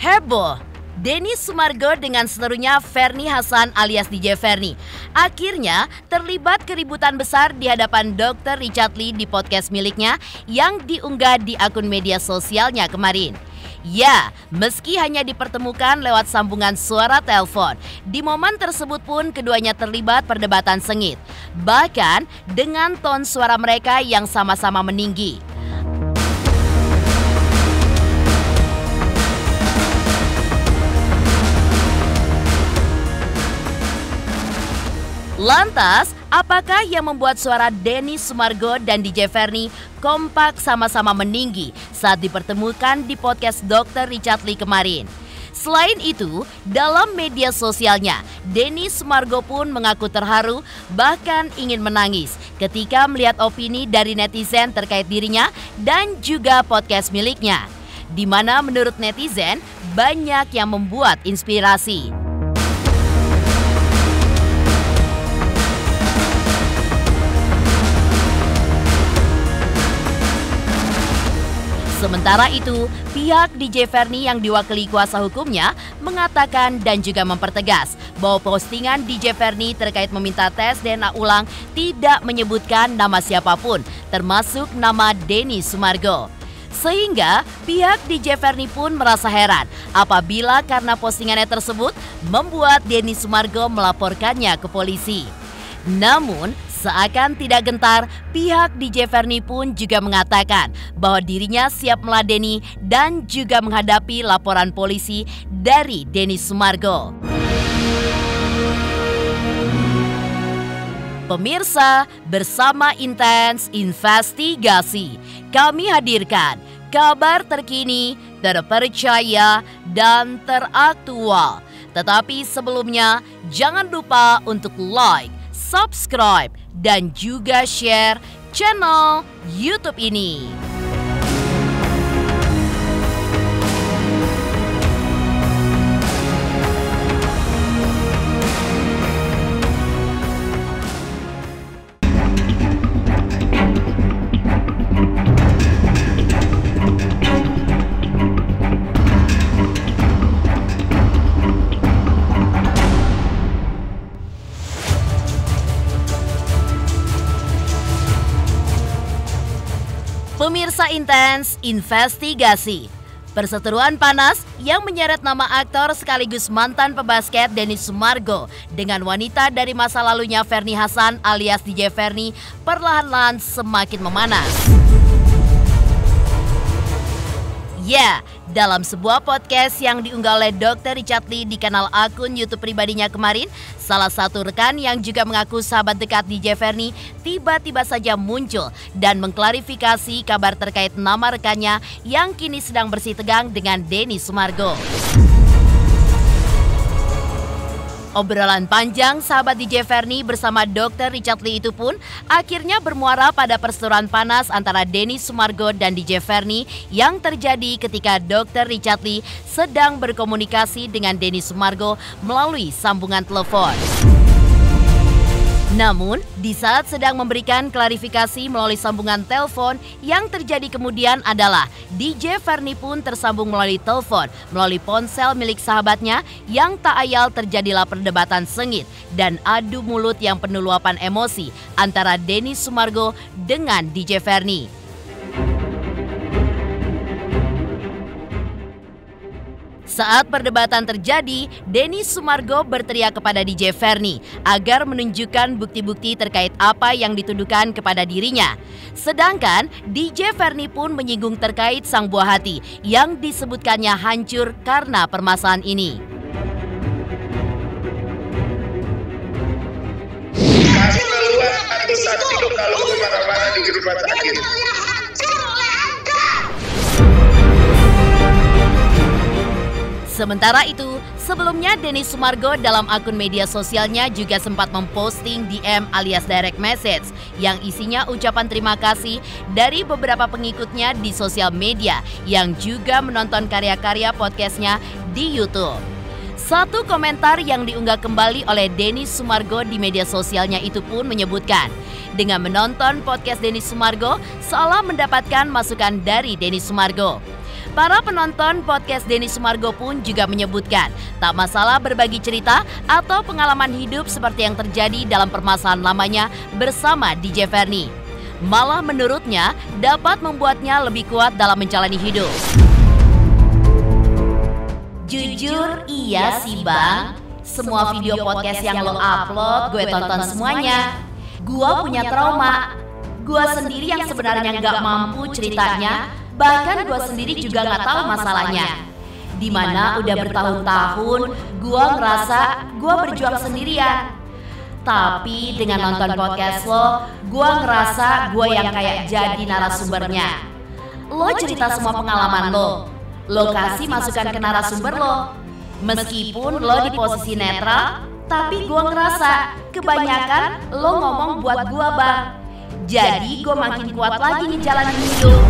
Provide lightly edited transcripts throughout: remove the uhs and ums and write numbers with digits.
Heboh, Denny Sumargo dengan seterunya Ferny Hassan alias DJ Ferny akhirnya terlibat keributan besar di hadapan Dr. Richard Lee di podcast miliknya yang diunggah di akun media sosialnya kemarin. Ya, meski hanya dipertemukan lewat sambungan suara telepon, di momen tersebut pun keduanya terlibat perdebatan sengit, bahkan dengan ton suara mereka yang sama-sama meninggi. Lantas, apakah yang membuat suara Denny Sumargo dan DJ Ferny kompak sama-sama meninggi saat dipertemukan di podcast Dr. Richard Lee kemarin? Selain itu, dalam media sosialnya, Denny Sumargo pun mengaku terharu bahkan ingin menangis ketika melihat opini dari netizen terkait dirinya dan juga podcast miliknya, di mana menurut netizen banyak yang membuat inspirasi. Sementara itu, pihak DJ Ferny yang diwakili kuasa hukumnya mengatakan dan juga mempertegas bahwa postingan DJ Ferny terkait meminta tes DNA ulang tidak menyebutkan nama siapapun, termasuk nama Denny Sumargo. Sehingga pihak DJ Ferny pun merasa heran apabila karena postingannya tersebut membuat Denny Sumargo melaporkannya ke polisi. Namun, seakan tidak gentar, pihak DJ Ferny pun juga mengatakan bahwa dirinya siap meladeni dan juga menghadapi laporan polisi dari Denny Sumargo. Pemirsa, bersama Intens Investigasi, kami hadirkan kabar terkini, terpercaya, dan teraktual. Tetapi sebelumnya, jangan lupa untuk like, subscribe, dan juga share channel YouTube ini. Pemirsa Intens Investigasi, perseteruan panas yang menyeret nama aktor sekaligus mantan pebasket Denny Sumargo dengan wanita dari masa lalunya Ferny Hassan alias DJ Ferny perlahan-lahan semakin memanas. Ya, dalam sebuah podcast yang diunggah oleh Dr. Richard Lee di kanal akun YouTube pribadinya kemarin, salah satu rekan yang juga mengaku sahabat dekat DJ Ferny tiba-tiba saja muncul dan mengklarifikasi kabar terkait nama rekannya yang kini sedang bersitegang dengan Denny Sumargo. Obrolan panjang sahabat DJ Ferny bersama Dr. Richard Lee itu pun akhirnya bermuara pada perseteruan panas antara Denny Sumargo dan DJ Ferny yang terjadi ketika Dr. Richard Lee sedang berkomunikasi dengan Denny Sumargo melalui sambungan telepon. Namun, di saat sedang memberikan klarifikasi melalui sambungan telepon, yang terjadi kemudian adalah DJ Ferny pun tersambung melalui telepon, melalui ponsel milik sahabatnya yang tak ayal terjadilah perdebatan sengit dan adu mulut yang penuh luapan emosi antara Denny Sumargo dengan DJ Ferny. Saat perdebatan terjadi, Denny Sumargo berteriak kepada DJ Ferny agar menunjukkan bukti-bukti terkait apa yang dituduhkan kepada dirinya. Sedangkan DJ Ferny pun menyinggung terkait sang buah hati yang disebutkannya hancur karena permasalahan ini. Kamu keluar atau saksi kalau kemana-mana di rumah sakit. Sementara itu, sebelumnya Denny Sumargo dalam akun media sosialnya juga sempat memposting DM alias direct message yang isinya ucapan terima kasih dari beberapa pengikutnya di sosial media yang juga menonton karya-karya podcastnya di YouTube. Satu komentar yang diunggah kembali oleh Denny Sumargo di media sosialnya itu pun menyebutkan, dengan menonton podcast Denny Sumargo seolah mendapatkan masukan dari Denny Sumargo. Para penonton podcast Denny Sumargo pun juga menyebutkan tak masalah berbagi cerita atau pengalaman hidup seperti yang terjadi dalam permasalahan lamanya bersama DJ Verni. Malah menurutnya dapat membuatnya lebih kuat dalam menjalani hidup. Jujur iya sih bang, semua video podcast yang lo upload gue tonton semuanya. Gua punya trauma, gua sendiri yang sebenarnya gak mampu ceritanya. Bahkan gue sendiri juga gak tahu masalahnya. Dimana udah bertahun-tahun gue ngerasa gue berjuang sendirian. Tapi dengan nonton podcast lo, gue ngerasa gue yang kayak jadi narasumbernya. Lo cerita semua pengalaman lo kasih masukan ke narasumber lo. Meskipun lo di posisi netral, tapi gue ngerasa kebanyakan lo ngomong buat gue bang. Jadi gue makin kuat lagi nih jalanin hidup.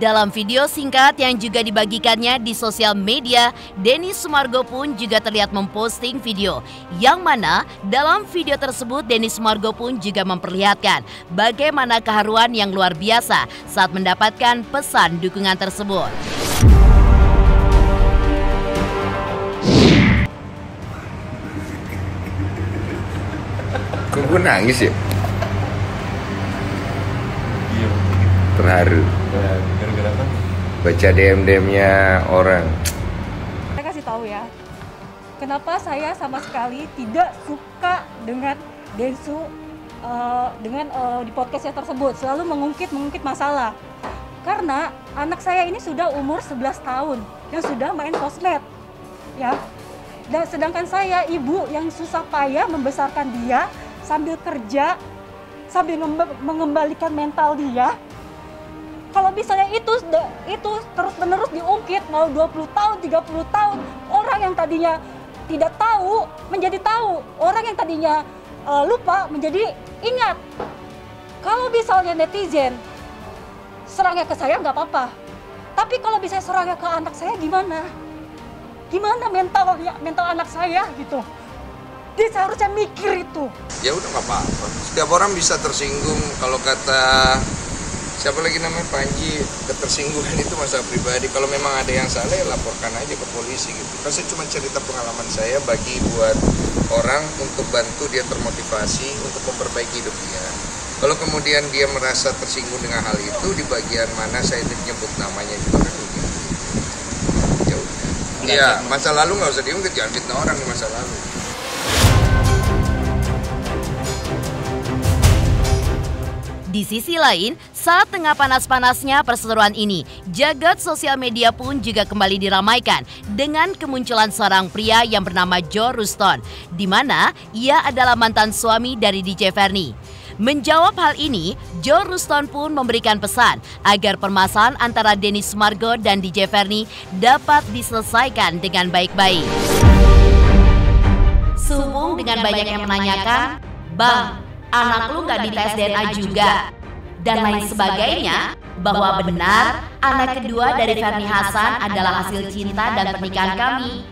Dalam video singkat yang juga dibagikannya di sosial media, Denny Sumargo pun juga terlihat memposting video. Yang mana dalam video tersebut Denny Sumargo pun juga memperlihatkan bagaimana keharuan yang luar biasa saat mendapatkan pesan dukungan tersebut. Kok gue nangis ya? Terharu. Baca DM-nya orang. Saya kasih tahu ya, kenapa saya sama sekali tidak suka dengan Densu di podcastnya tersebut. Selalu mengungkit masalah. Karena anak saya ini sudah umur 11 tahun yang sudah main sosmed, ya. Dan sedangkan saya ibu yang susah payah membesarkan dia sambil kerja, sambil mengembalikan mental dia. Kalau misalnya itu terus-menerus diungkit, mau 20 tahun, 30 tahun, orang yang tadinya tidak tahu menjadi tahu, orang yang tadinya lupa menjadi ingat. Kalau misalnya netizen serangnya ke saya nggak apa-apa, tapi kalau bisa serangnya ke anak saya gimana? Gimana mental anak saya gitu? Dia seharusnya mikir itu. Ya udah nggak apa-apa. Setiap orang bisa tersinggung. Kalau kata siapa lagi namanya Panji, ketersinggungan itu masalah pribadi. Kalau memang ada yang salah ya laporkan aja ke polisi gitu. Kan saya cuma cerita pengalaman saya bagi buat orang untuk bantu dia termotivasi untuk memperbaiki hidup dia. Kalau kemudian dia merasa tersinggung dengan hal itu, di bagian mana saya nyebut namanya juga kan udah. Ya udah. Iya, masa lalu nggak usah diungkit, jangan fitnah orang di masa lalu. Di sisi lain, saat tengah panas-panasnya perseteruan ini, jagat sosial media pun juga kembali diramaikan dengan kemunculan seorang pria yang bernama Joe Ruston, di mana ia adalah mantan suami dari DJ Verni. Menjawab hal ini, Joe Ruston pun memberikan pesan agar permasalahan antara Denny Sumargo dan DJ Verni dapat diselesaikan dengan baik-baik. Sehubung dengan banyak yang menanyakan, "Bang, anak lu nggak dites DNA juga?" dan lain sebagainya, bahwa benar anak kedua dari Verni Hasan adalah hasil cinta dan pernikahan kami.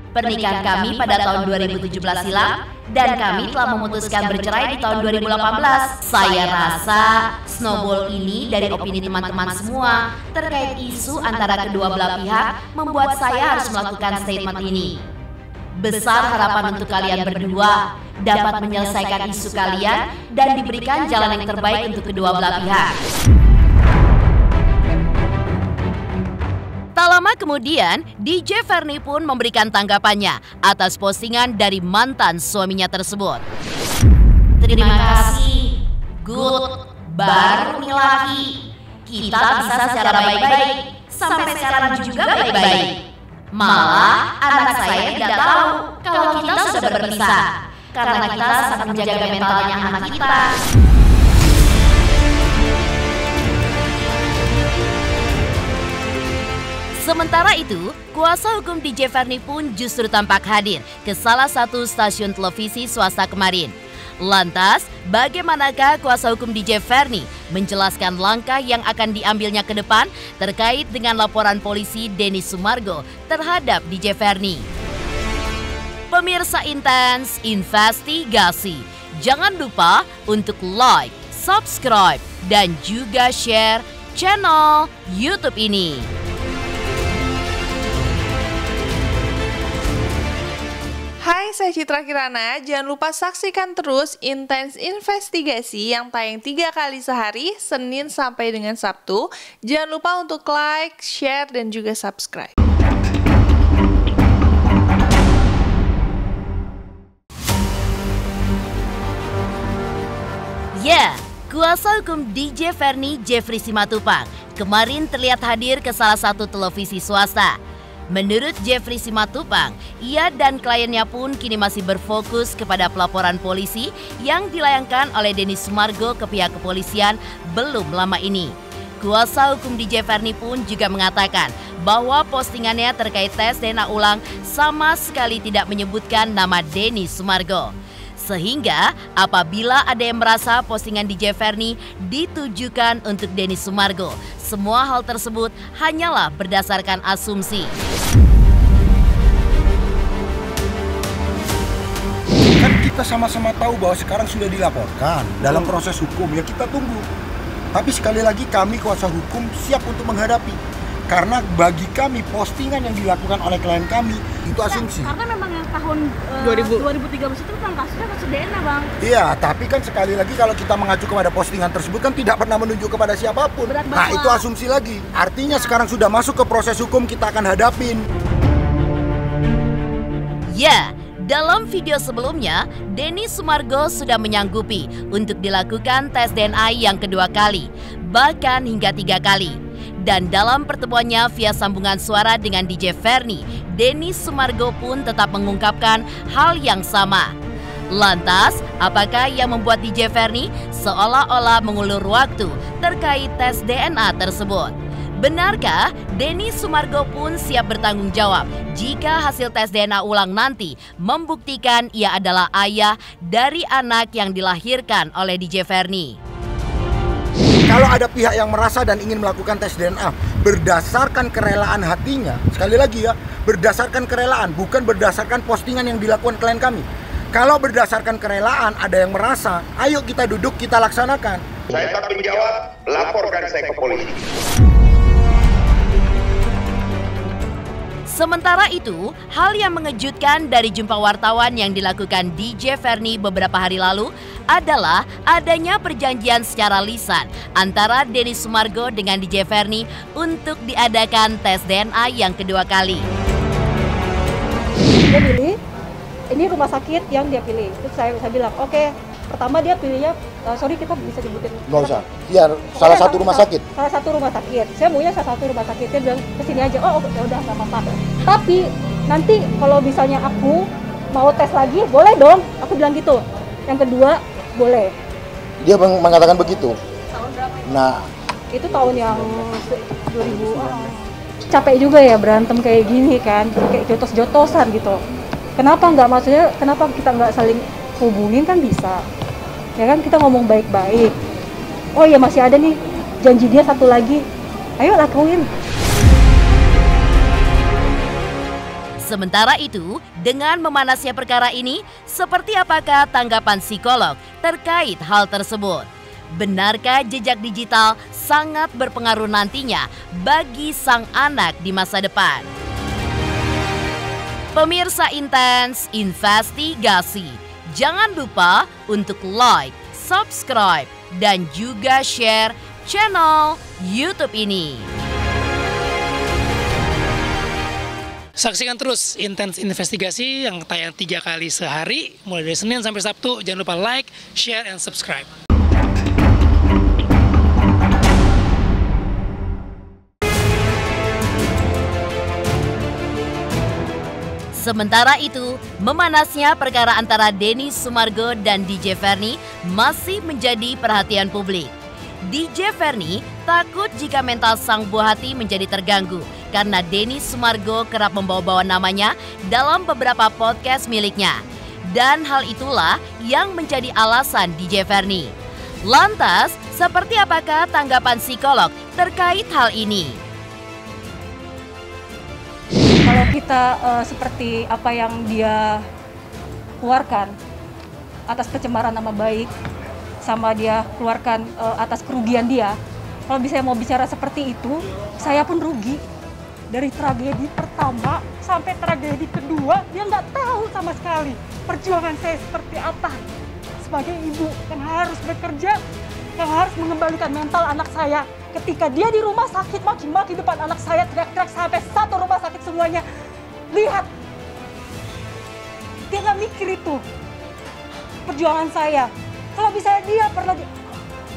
Pernikahan kami pada tahun 2017 silam dan kami telah memutuskan bercerai di tahun 2018. Saya rasa snowball ini dari opini teman-teman semua terkait isu antara kedua belah pihak membuat saya harus melakukan statement ini. Besar harapan untuk kalian berdua dapat menyelesaikan isu kalian dan diberikan jalan yang terbaik untuk kedua belah pihak. Tak lama kemudian, DJ Verni pun memberikan tanggapannya atas postingan dari mantan suaminya tersebut. Terima kasih, good, baru nih laki. Kita bisa secara baik-baik, sampai sekarang juga baik-baik. Malah anak saya tidak tahu kalau kita sudah berpisah, karena kita sangat menjaga mentalnya anak kita. Sementara itu, kuasa hukum DJ Verni pun justru tampak hadir ke salah satu stasiun televisi swasta kemarin. Lantas, bagaimanakah kuasa hukum DJ Verni menjelaskan langkah yang akan diambilnya ke depan terkait dengan laporan polisi Denny Sumargo terhadap DJ Verni? Pemirsa Intens Investigasi, jangan lupa untuk like, subscribe, dan juga share channel YouTube ini. Hai, saya Citra Kirana. Jangan lupa saksikan terus Intens Investigasi yang tayang 3 kali sehari, Senin sampai dengan Sabtu. Jangan lupa untuk like, share, dan juga subscribe. Ya, kuasa hukum DJ Verni Jeffrey Simatupang kemarin terlihat hadir ke salah satu televisi swasta. Menurut Jeffrey Simatupang, ia dan kliennya pun kini masih berfokus kepada pelaporan polisi yang dilayangkan oleh Denny Sumargo ke pihak kepolisian belum lama ini. Kuasa hukum DJ Verni pun juga mengatakan bahwa postingannya terkait tes DNA ulang sama sekali tidak menyebutkan nama Denny Sumargo. Sehingga apabila ada yang merasa postingan DJ Verni ditujukan untuk Denny Sumargo, semua hal tersebut hanyalah berdasarkan asumsi. Kan kita sama-sama tahu bahwa sekarang sudah dilaporkan dalam proses hukum, ya kita tunggu. Tapi sekali lagi kami kuasa hukum siap untuk menghadapi. Karena bagi kami postingan yang dilakukan oleh klien kami itu asumsi. Karena memang yang tahun 2013 itu kan kasusnya kasus DNA, Bang. Iya, tapi kan sekali lagi kalau kita mengacu kepada postingan tersebut kan tidak pernah menunjuk kepada siapapun. Nah, itu asumsi lagi. Artinya sekarang sudah masuk ke proses hukum, kita akan hadapin. Ya, dalam video sebelumnya, Denny Sumargo sudah menyanggupi untuk dilakukan tes DNA yang kedua kali, bahkan hingga 3 kali. Dan dalam pertemuannya via sambungan suara dengan DJ Verni, Denny Sumargo pun tetap mengungkapkan hal yang sama. Lantas, apakah yang membuat DJ Verni seolah-olah mengulur waktu terkait tes DNA tersebut? Benarkah Denny Sumargo pun siap bertanggung jawab jika hasil tes DNA ulang nanti membuktikan ia adalah ayah dari anak yang dilahirkan oleh DJ Verni? Kalau ada pihak yang merasa dan ingin melakukan tes DNA berdasarkan kerelaan hatinya, sekali lagi ya, berdasarkan kerelaan, bukan berdasarkan postingan yang dilakukan klien kami. Kalau berdasarkan kerelaan, ada yang merasa, ayo kita duduk, kita laksanakan. Saya tanggung jawab, laporkan saya ke polisi. Sementara itu, hal yang mengejutkan dari jumpa wartawan yang dilakukan DJ Verni beberapa hari lalu adalah adanya perjanjian secara lisan antara Denny Sumargo dengan DJ Verni untuk diadakan tes DNA yang kedua kali. Dia pilih, ini rumah sakit yang dia pilih. Terus saya bilang, oke, pertama dia pilihnya, sorry kita bisa sebutin. Nggak usah, ya salah satu rumah sakit. Salah satu rumah sakit, saya maunya salah satu rumah sakit. Dia bilang, kesini aja, oh ya udah nggak apa-apa. Tapi nanti kalau misalnya aku mau tes lagi, boleh dong, aku bilang gitu. Yang kedua, boleh. Dia mengatakan begitu. Tahun berapa? Nah, Itu tahun yang 2000. Capek juga ya berantem kayak gini kan, kayak jotos-jotosan gitu. Kenapa nggak, maksudnya kenapa kita nggak saling hubungin kan bisa. Ya kan, kita ngomong baik-baik. Oh ya masih ada nih, janji dia satu lagi. Ayo lakuin. Sementara itu, dengan memanasnya perkara ini, seperti apakah tanggapan psikolog terkait hal tersebut? Benarkah jejak digital sangat berpengaruh nantinya bagi sang anak di masa depan? Pemirsa Intens Investigasi, jangan lupa untuk like, subscribe, dan juga share channel YouTube ini. Saksikan terus Intens Investigasi yang tayang 3 kali sehari, mulai dari Senin sampai Sabtu. Jangan lupa like, share, and subscribe. Sementara itu, memanasnya perkara antara Denny Sumargo dan DJ Verni masih menjadi perhatian publik. DJ Verni takut jika mental sang buah hati menjadi terganggu karena Denny Sumargo kerap membawa-bawa namanya dalam beberapa podcast miliknya. Dan hal itulah yang menjadi alasan DJ Verni. Lantas, seperti apakah tanggapan psikolog terkait hal ini? Kalau kita seperti apa yang dia keluarkan atas pencemaran nama baik, sama dia keluarkan atas kerugian dia, Kalau saya mau bicara seperti itu, saya pun rugi. Dari tragedi pertama sampai tragedi kedua, dia nggak tahu sama sekali perjuangan saya seperti apa. Sebagai ibu yang harus bekerja, yang harus mengembalikan mental anak saya. Ketika dia di rumah sakit, maki-maki depan anak saya, teriak-teriak sampai satu rumah sakit semuanya. Lihat, dia nggak mikir itu. Perjuangan saya, kalau bisa dia pernah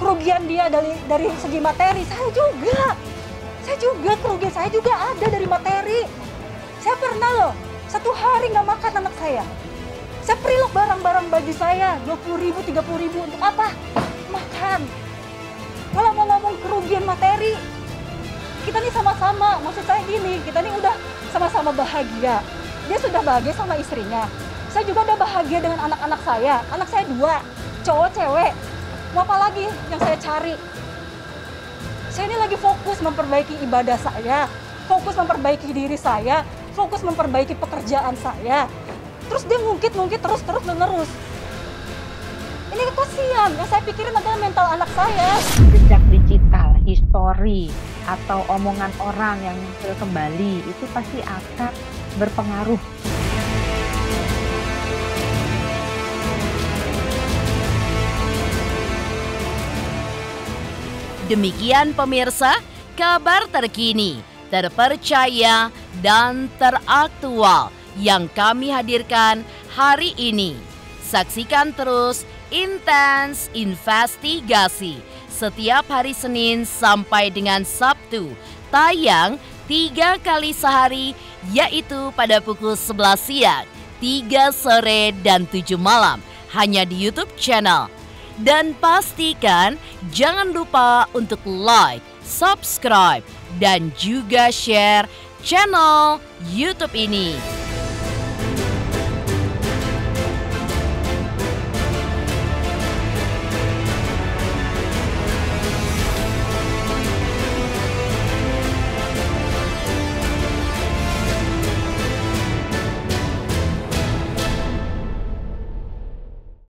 kerugian dia dari segi materi, saya juga kerugian saya juga ada dari materi. Saya pernah loh, 1 hari nggak makan anak saya. Saya preload barang-barang baju saya, 20.000, 30.000 untuk apa? Makan. Kalau mau ngomong kerugian materi, kita nih sama-sama, maksud saya gini, kita nih udah sama-sama bahagia. Dia sudah bahagia sama istrinya. Saya juga udah bahagia dengan anak-anak saya. Anak saya 2, cowok, cewek. Mau apa lagi yang saya cari? Saya ini lagi fokus memperbaiki ibadah saya, fokus memperbaiki diri saya, fokus memperbaiki pekerjaan saya. Terus dia ngungkit terus-menerus. Ini kasihan, yang saya pikirin adalah mental anak saya. Jejak digital, histori, atau omongan orang yang muncul kembali, itu pasti akan berpengaruh. Demikian pemirsa, kabar terkini, terpercaya, dan teraktual yang kami hadirkan hari ini. Saksikan terus Intens Investigasi setiap hari Senin sampai dengan Sabtu, tayang 3 kali sehari, yaitu pada pukul 11 siang, 3 sore, dan 7 malam, hanya di YouTube channel. Dan pastikan jangan lupa untuk like, subscribe, dan juga share channel YouTube ini.